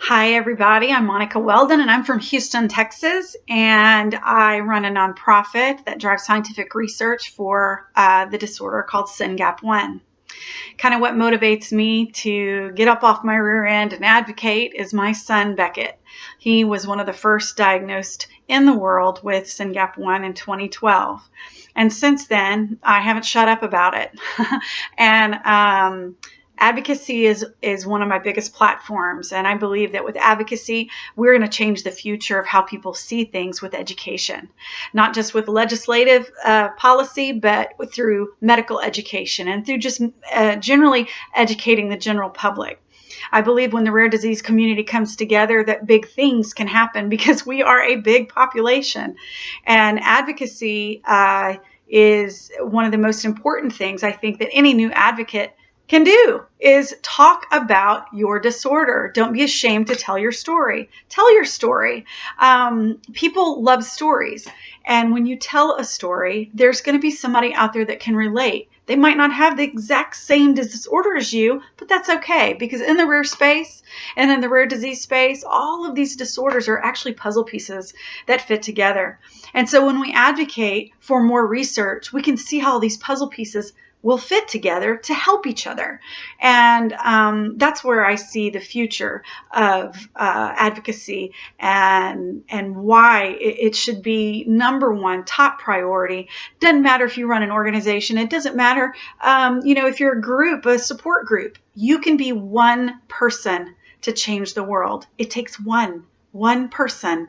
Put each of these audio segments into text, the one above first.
Hi, everybody. I'm Monica Weldon, and I'm from Houston, Texas, and I run a nonprofit that drives scientific research for the disorder called SYNGAP1. Kind of what motivates me to get up off my rear end and advocate is my son, Beckett. He was one of the first diagnosed in the world with SYNGAP1 in 2012. And since then, I haven't shut up about it. And Advocacy is one of my biggest platforms, and I believe that with advocacy, we're going to change the future of how people see things with education, not just with legislative policy, but through medical education and through just generally educating the general public. I believe when the rare disease community comes together that big things can happen because we are a big population, and advocacy is one of the most important things I think that any new advocate can do is talk about your disorder. Don't be ashamed to tell your story. Tell your story. People love stories. And when you tell a story, there's going to be somebody out there that can relate. They might not have the exact same disorder as you, but that's okay, because in the rare space and in the rare disease space, all of these disorders are actually puzzle pieces that fit together. And so when we advocate for more research, we can see how these puzzle pieces will fit together to help each other. And that's where I see the future of advocacy and why it should be number one, top priority. Doesn't matter if you run an organization. It doesn't matter, if you're a group, a support group. You can be one person to change the world. It takes one person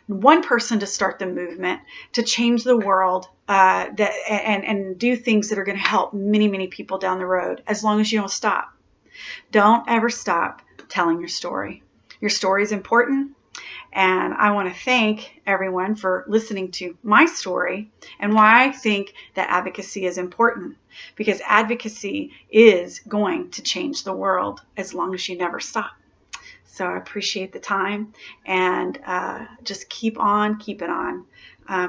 to start the movement, to change the world, and do things that are going to help many, many people down the road, as long as you don't stop. Don't ever stop telling your story. Your story is important, and I want to thank everyone for listening to my story and why I think that advocacy is important, because advocacy is going to change the world as long as you never stop. So I appreciate the time, and just keep on keeping on,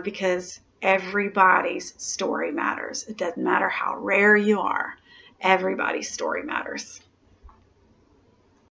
because everybody's story matters. It doesn't matter how rare you are. Everybody's story matters.